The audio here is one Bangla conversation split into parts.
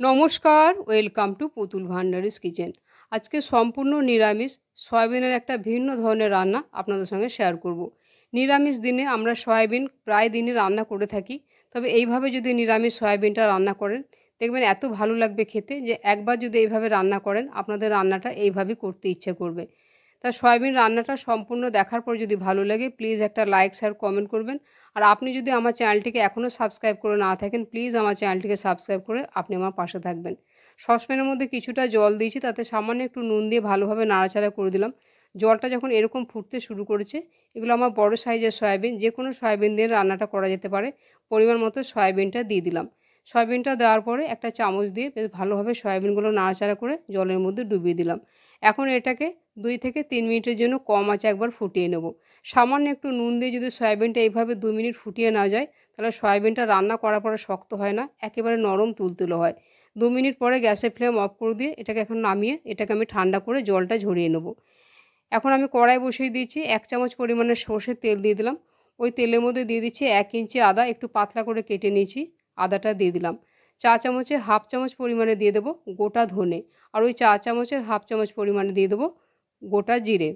নমস্কার, ওয়েলকাম টু পুতুল ভান্ডারিস কিচেন। আজকে সম্পূর্ণ নিরামিষ সয়াবিনের একটা ভিন্ন ধরনের রান্না আপনাদের সঙ্গে শেয়ার করব। নিরামিষ দিনে আমরা সয়াবিন প্রায় দিনই রান্না করে থাকি, তবে এইভাবে যদি নিরামিষ সয়াবিনটা রান্না করেন দেখবেন এত ভালো লাগবে খেতে যে একবার যদি এইভাবে রান্না করেন আপনাদের রান্নাটা এইভাবেই করতে ইচ্ছে করবে। তা সয়াবিন রান্নাটা সম্পূর্ণ দেখার পর যদি ভালো লাগে প্লিজ একটা লাইক শেয়ার কমেন্ট করবেন। আর আপনি যদি আমার চ্যানেলটিকে এখনও সাবস্ক্রাইব করে না থাকেন প্লিজ আমার চ্যানেলটিকে সাবস্ক্রাইব করে আপনি আমার পাশে থাকবেন। সসপ্যানের মধ্যে কিছুটা জল দিয়েছি, তাতে সামান্য একটু নুন দিয়ে ভালোভাবে নাড়াচাড়া করে দিলাম। জলটা যখন এরকম ফুটতে শুরু করেছে, এগুলো আমার বড় সাইজের সয়াবিন, যে কোনো সয়াবিন দিয়ে রান্নাটা করা যেতে পারে। পরিমাণ মতো সয়াবিনটা দিয়ে দিলাম। সয়াবিনটা দেওয়ার পরে একটা চামচ দিয়ে বেশ ভালোভাবে সয়াবিনগুলো নাড়াচাড়া করে জলের মধ্যে ডুবিয়ে দিলাম। এখন এটাকে 2 থেকে 3 মিনিটের জন্য কম আঁচে একবার ফুটিয়ে নেব। সামান্য একটু নুন দিয়ে যদি সয়াবিনটা এইভাবে 2 মিনিট ফুটিয়ে নেওয়া যায় তাহলে সয়াবিনটা রান্না করার পরে শক্ত হয় না, একেবারে নরম তুলতুলে হয়। 2 মিনিট পরে গ্যাসের ফ্লেম অফ করে দিয়ে এটাকে এখন নামিয়ে এটাকে আমি ঠান্ডা করে জলটা ঝরিয়ে নেব। এখন আমি কড়াই বসিয়ে দিয়েছি, 1 চামচ পরিমাণে সর্ষের তেল দিয়ে দিলাম। ওই তেলের মধ্যে দিয়ে দিচ্ছি 1 ইঞ্চি আদা একটু পাতলা করে কেটে নিয়েছি, আদাটা দিয়ে দিলাম। চা চামচে হাফ চামচ পরিমাণে দিয়ে দেবো গোটা ধনে, আর ওই চা চামচের হাফ চামচ পরিমাণে দিয়ে দেবো গোটা জিরে।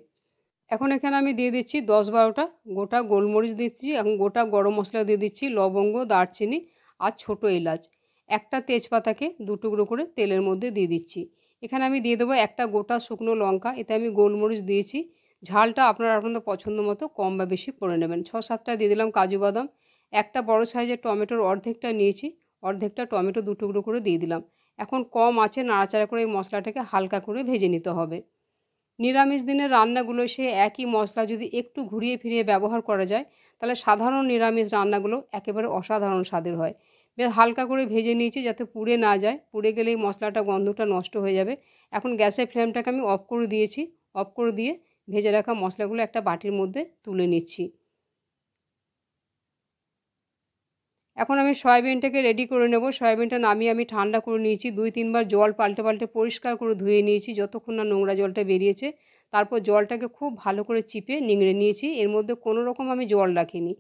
এখন এখানে আমি দিয়ে দিচ্ছি 10-12টা গোটা গোলমরিচ দিচ্ছি, এখন গোটা গরম মশলা দিয়ে দিচ্ছি, লবঙ্গ, দারচিনি আর ছোটো এলাচ। একটা তেজপাতাকে 2 টুকরো করে তেলের মধ্যে দিয়ে দিচ্ছি। এখানে আমি দিয়ে দেবো একটা গোটা শুকনো লঙ্কা, এতে আমি গোলমরিচ দিয়েছি। ঝালটা আপনারা আপনাদের পছন্দ মতো কম বা বেশি করে নেবেন। 6-7টা দিয়ে দিলাম কাজু বাদাম। একটা বড় সাইজের টমেটোর অর্ধেকটা নিয়েছি, অর্ধেকটা টমেটো 2 টুকরো করে দিয়ে দিলাম। এখন কম আঁচে নাড়াচাড়া করে এই মশলাটাকে হালকা করে ভেজে নিতে হবে। নিরামিষ দিনের রান্নাগুলো সে একই মশলা যদি একটু ঘুরিয়ে ফিরিয়ে ব্যবহার করা যায় তাহলে সাধারণ নিরামিষ রান্নাগুলো একেবারে অসাধারণ স্বাদের হয়। বেশ হালকা করে ভেজে নিয়েছি যাতে পুড়ে না যায়, পুড়ে গেলেই মশলাটা গন্ধটা নষ্ট হয়ে যাবে। এখন গ্যাসের ফ্লেমটাকে আমি অফ করে দিয়েছি, অফ করে দিয়ে ভেজে রাখা মশলাগুলো একটা বাটির মধ্যে তুলে নিচ্ছি। এখন আমি সয়াবিনটাকে রেডি করে নেব। সয়াবিনটা নামিয়ে আমি ঠান্ডা করে নিয়েছি, 2-3 বার জল পাল্টে পাল্টে পরিষ্কার করে ধুয়ে নিয়েছি যতক্ষণ না নোংরা জলটা বেরিয়েছে। তারপর জলটাকে খুব ভালো করে চিপে নিংড়ে নিয়েছি, এর মধ্যে কোনো রকম আমি জল রাখিনি।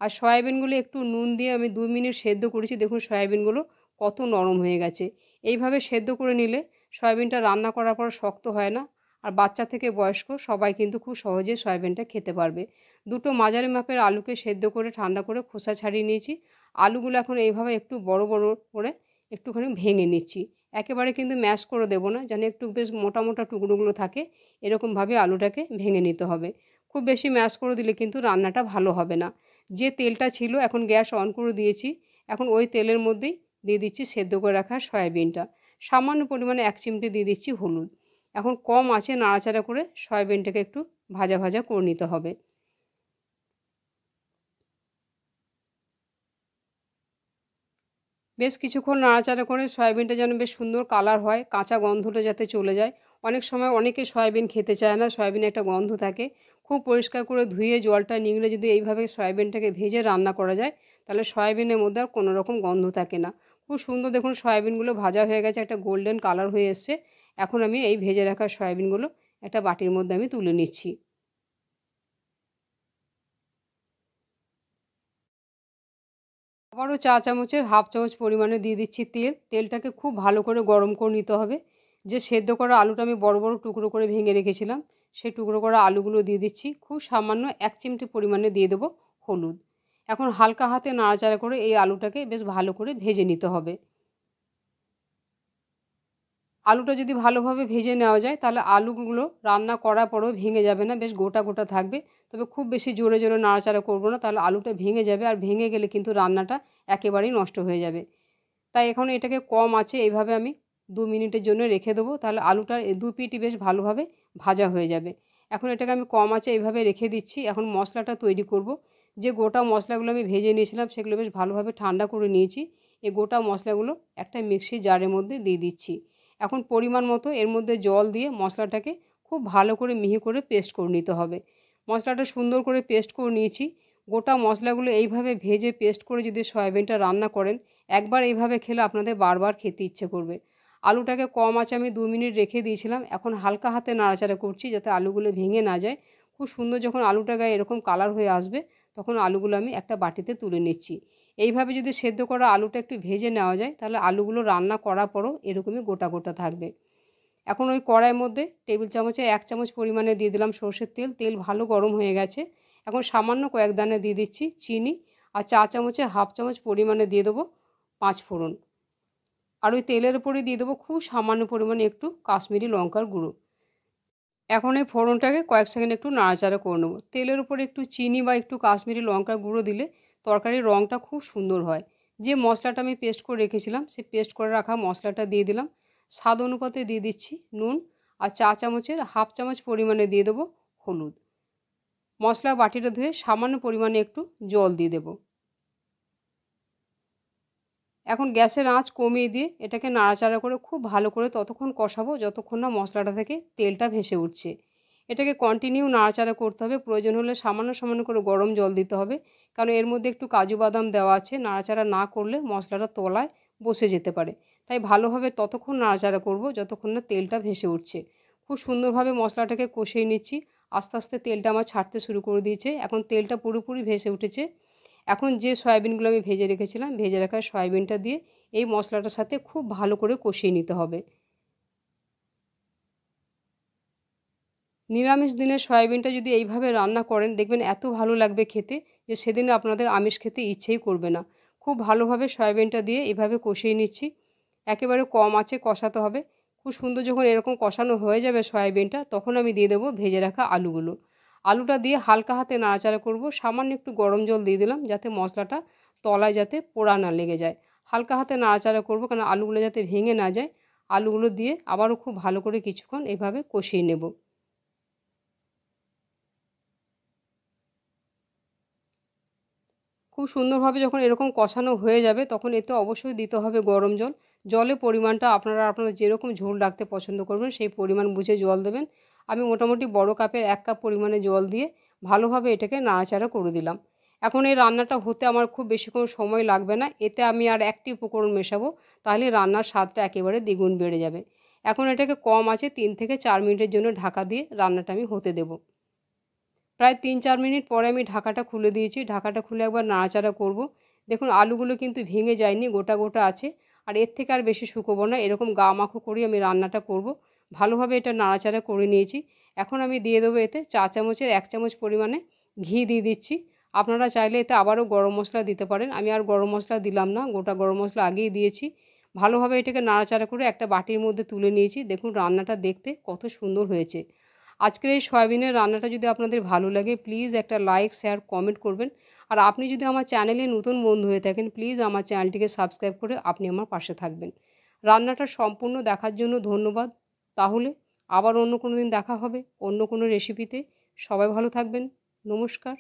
আর সয়াবিনগুলো একটু নুন দিয়ে আমি 2 মিনিট সেদ্ধ করেছি, দেখুন সয়াবিনগুলো কত নরম হয়ে গেছে। এইভাবে সেদ্ধ করে নিলে সয়াবিনটা রান্না করার পর শক্ত হয় না, আর বাচ্চা থেকে বয়স্ক সবাই কিন্তু খুব সহজে সয়াবিনটা খেতে পারবে। দুটো মাঝারি মাপের আলুকে সেদ্ধ করে ঠান্ডা করে খোসা ছাড়িয়ে নিয়েছি। আলুগুলো এখন এইভাবে একটু বড় বড় করে একটুখানি ভেঙে নিচ্ছি। একেবারে কিন্তু ম্যাশ করে দেবো না, যেন একটু বেশ মোটা মোটা টুকরোগুলো থাকে, এরকমভাবে আলুটাকে ভেঙে নিতে হবে। খুব বেশি ম্যাশ করে দিলে কিন্তু রান্নাটা ভালো হবে না। যে তেলটা ছিল এখন গ্যাস অন করে দিয়েছি, এখন ওই তেলের মধ্যেই দিয়ে দিচ্ছি সেদ্ধ করে রাখা সয়াবিনটা। সামান্য পরিমাণে 1 চিমটি দিয়ে দিচ্ছি হলুদ। এখন কম আঁচে নাড়াচাড়া করে সয়াবিনটাকে একটু ভাজা ভাজা করে নিতে হবে। বেশ কিছুক্ষণ নাড়াচাড়া করে সয়াবিনটা যেন বেশ সুন্দর কালার হয়, কাঁচা গন্ধটা যাতে চলে যায়। অনেক সময় অনেকে সয়াবিন খেতে চায় না, সয়াবিনে একটা গন্ধ থাকে। খুব পরিষ্কার করে ধুয়ে জলটা নিংড়ে যদি এইভাবে সয়াবিনটাকে ভেজে রান্না করা যায় তাহলে সয়াবিনের মধ্যে আর কোনো রকম গন্ধ থাকে না। খুব সুন্দর দেখুন সয়াবিনগুলো ভাজা হয়ে গেছে, একটা গোল্ডেন কালার হয়ে এসছে। এখন আমি এই ভেজে রাখা সয়াবিনগুলো একটা বাটির মধ্যে আমি তুলে নিচ্ছি। আবারও চা চামচের হাফ চামচ পরিমাণে দিয়ে দিচ্ছি তেল। তেলটাকে খুব ভালো করে গরম করে নিতে হবে। যে সেদ্ধ করা আলুটা আমি বড় বড় টুকরো করে ভেঙে রেখেছিলাম সেই টুকরো করা আলুগুলো দিয়ে দিচ্ছি। খুব সামান্য 1 চিমটি পরিমাণে দিয়ে দেবো হলুদ। এখন হালকা হাতে নাড়াচাড়া করে এই আলুটাকে বেশ ভালো করে ভেজে নিতে হবে। আলুটা যদি ভালোভাবে ভেজে নেওয়া যায় তাহলে আলুগুলো রান্না করার পরেও ভেঙে যাবে না, বেশ গোটা গোটা থাকবে। তবে খুব বেশি জোরে জোরে নাড়াচাড়া করব না, তাহলে আলুটা ভেঙে যাবে, আর ভেঙে গেলে কিন্তু রান্নাটা একেবারেই নষ্ট হয়ে যাবে। তাই এখন এটাকে কম আঁচে এইভাবে আমি 2 মিনিটের জন্য রেখে দেবো, তাহলে আলুটার 2 পিঠই বেশ ভালোভাবে ভাজা হয়ে যাবে। এখন এটাকে আমি কম আঁচে এইভাবে রেখে দিচ্ছি। এখন মশলাটা তৈরি করব। যে গোটা মশলাগুলো আমি ভেজে নিয়েছিলাম সেগুলো বেশ ভালোভাবে ঠান্ডা করে নিয়েছি। এই গোটা মশলাগুলো একটা মিক্সি জারের মধ্যে দিয়ে দিচ্ছি। এখন পরিমাণ মতো এর মধ্যে জল দিয়ে মশলাটাকে খুব ভালো করে মিহি করে পেস্ট করে নিতে হবে। মশলাটা সুন্দর করে পেস্ট করে নিয়েছি। গোটা মশলাগুলো এইভাবে ভেজে পেস্ট করে যদি সয়াবিনটা রান্না করেন একবার এইভাবে খেলে আপনাদের বারবার খেতে ইচ্ছে করবে। আলুটাকে কম আঁচে আমি 2 মিনিট রেখে দিয়েছিলাম, এখন হালকা হাতে নাড়াচাড়া করছি যাতে আলুগুলো ভেঙে না যায়। খুব সুন্দর যখন আলুটা গায়ে এরকম কালার হয়ে আসবে তখন আলুগুলো আমি একটা বাটিতে তুলে নিচ্ছি। এইভাবে যদি সেদ্ধ করা আলুটা একটু ভেজে নেওয়া যায় তাহলে আলুগুলো রান্না করার পরও এরকমই গোটা গোটা থাকবে। এখন ওই কড়াইয়ের মধ্যে টেবিল চামচে 1 চামচ পরিমাণে দিয়ে দিলাম সর্ষের তেল। তেল ভালো গরম হয়ে গেছে। এখন সামান্য কয়েক দানা দিয়ে দিচ্ছি চিনি, আর চা চামচে 1/2 চামচ পরিমাণে দিয়ে দেবো 5 ফোড়ন। আর ওই তেলের উপরে দিয়ে দেবো খুব সামান্য পরিমাণে একটু কাশ্মীরি লঙ্কার গুঁড়ো। এখন এই ফোড়নটাকে কয়েক সেকেন্ড একটু নাড়াচাড়া করে নেবো। তেলের উপরে একটু চিনি বা একটু কাশ্মীরি লঙ্কার গুঁড়ো দিলে তরকারির রঙটা খুব সুন্দর হয়। যে মশলাটা আমি পেস্ট করে রেখেছিলাম সেই পেস্ট করে রাখা মশলাটা দিয়ে দিলাম। স্বাদ অনুপাতে দিয়ে দিচ্ছি নুন, আর চা চামচের 1/2 চামচ পরিমাণে দিয়ে দেবো হলুদ। মশলা বাটিটা ধুয়ে সামান্য পরিমাণে একটু জল দিয়ে দেবো। এখন গ্যাসের আঁচ কমিয়ে দিয়ে এটাকে নাড়াচাড়া করে খুব ভালো করে ততক্ষণ কষাবো যতক্ষণ না মশলাটা থেকে তেলটা ভেসে উঠছে। এটাকে কন্টিনিউ নাড়াচাড়া করতে হবে। প্রয়োজন হলে সামান্য সামান্য করে গরম জল দিতে হবে, কারণ এর মধ্যে একটু কাজু বাদাম দেওয়া আছে। নাড়াচাড়া না করলে মশলাটা তলায় বসে যেতে পারে। তাই ভালোভাবে ততক্ষণ নাড়াচাড়া করব যতক্ষণ না তেলটা ভেসে উঠছে। খুব সুন্দরভাবে মশলাটাকে কষিয়ে নিচ্ছি। আস্তে আস্তে তেলটা আমার ছাড়তে শুরু করে দিয়েছে। এখন তেলটা পুরোপুরি ভেসে উঠেছে। এখন যে সয়াবিনগুলো আমি ভেজে রেখেছিলাম, ভেজে রাখা সয়াবিনটা দিয়ে এই মশলাটার সাথে খুব ভালো করে কষিয়ে নিতে হবে। নিরামিষ দিনে সয়াবিনটা যদি এইভাবে রান্না করেন দেখবেন এত ভালো লাগবে খেতে যে সেদিন আপনাদের আমিষ খেতে ইচ্ছেই করবে না। খুব ভালোভাবে সয়াবিনটা দিয়ে এভাবে কষিয়ে নিচ্ছি। একেবারে কম আঁচে কষাতে হবে। খুব সুন্দর যখন এরকম কষানো হয়ে যাবে সয়াবিনটা, তখন আমি দিয়ে দেবো ভেজে রাখা আলুগুলো। আলুটা দিয়ে হালকা হাতে নাড়াচাড়া করব। সামান্য একটু গরম জল দিয়ে দিলাম যাতে মশলাটা তলায় যাতে পোড়া না লেগে যায়। হালকা হাতে নাড়াচাড়া করব কারণ আলুগুলো যাতে ভেঙে না যায়। আলুগুলো দিয়ে আবারও খুব ভালো করে কিছুক্ষণ এভাবে কষিয়ে নেব। খুব সুন্দরভাবে যখন এরকম কষানো হয়ে যাবে তখন এতে অবশ্যই দিতে হবে গরম জল। জলের পরিমাণটা আপনারা যেরকম ঝোল রাখতে পছন্দ করবেন সেই পরিমাণ বুঝে জল দেবেন। আমি মোটামুটি বড় কাপের 1 কাপ পরিমাণে জল দিয়ে ভালোভাবে এটাকে নাড়াচাড়া করে দিলাম। এখন এই রান্নাটা হতে আমার খুব বেশিক্ষণ সময় লাগবে না। এতে আমি আর একটি উপকরণ মেশাবো, তাহলে রান্নার স্বাদটা একেবারে দ্বিগুণ বেড়ে যাবে। এখন এটাকে কম আঁচে 3 থেকে 4 মিনিটের জন্য ঢাকা দিয়ে রান্নাটা আমি হতে দেবো। প্রায় 3-4 মিনিট পরে আমি ঢাকাটা খুলে দিয়েছি। ঢাকাটা খুলে একবার নাড়াচাড়া করব। দেখুন আলুগুলো কিন্তু ভেঙে যায়নি, গোটা গোটা আছে। আর এর থেকে আর বেশি শুকোবো না, এরকম গা মাখো করে আমি রান্নাটা করব। ভালোভাবে এটা নাড়াচাড়া করে নিয়েছি। এখন আমি দিয়ে দেবো এতে চা চামচের 1 চামচ পরিমাণে ঘি দিয়ে দিচ্ছি। আপনারা চাইলে এতে আবারও গরম মশলা দিতে পারেন। আমি আর গরম মশলা দিলাম না, গোটা গরম মশলা আগেই দিয়েছি। ভালোভাবে এটাকে নাড়াচাড়া করে একটা বাটির মধ্যে তুলে নিয়েছি। দেখুন রান্নাটা দেখতে কত সুন্দর হয়েছে। আজকের এই সয়াবিনের রান্নাটা যদি আপনাদের ভালো লাগে প্লিজ একটা লাইক, শেয়ার, কমেন্ট করবেন। আর আপনি যদি আমার চ্যানেলে নতুন বন্ধু হয়ে থাকেন প্লিজ আমার চ্যানেলটিকে সাবস্ক্রাইব করে আপনি আমার পাশে থাকবেন। রান্নাটা সম্পূর্ণ দেখার জন্য ধন্যবাদ। তাহলে আবার অন্য কোনো দিন দেখা হবে অন্য কোনো রেসিপিতে। সবাই ভালো থাকবেন। নমস্কার।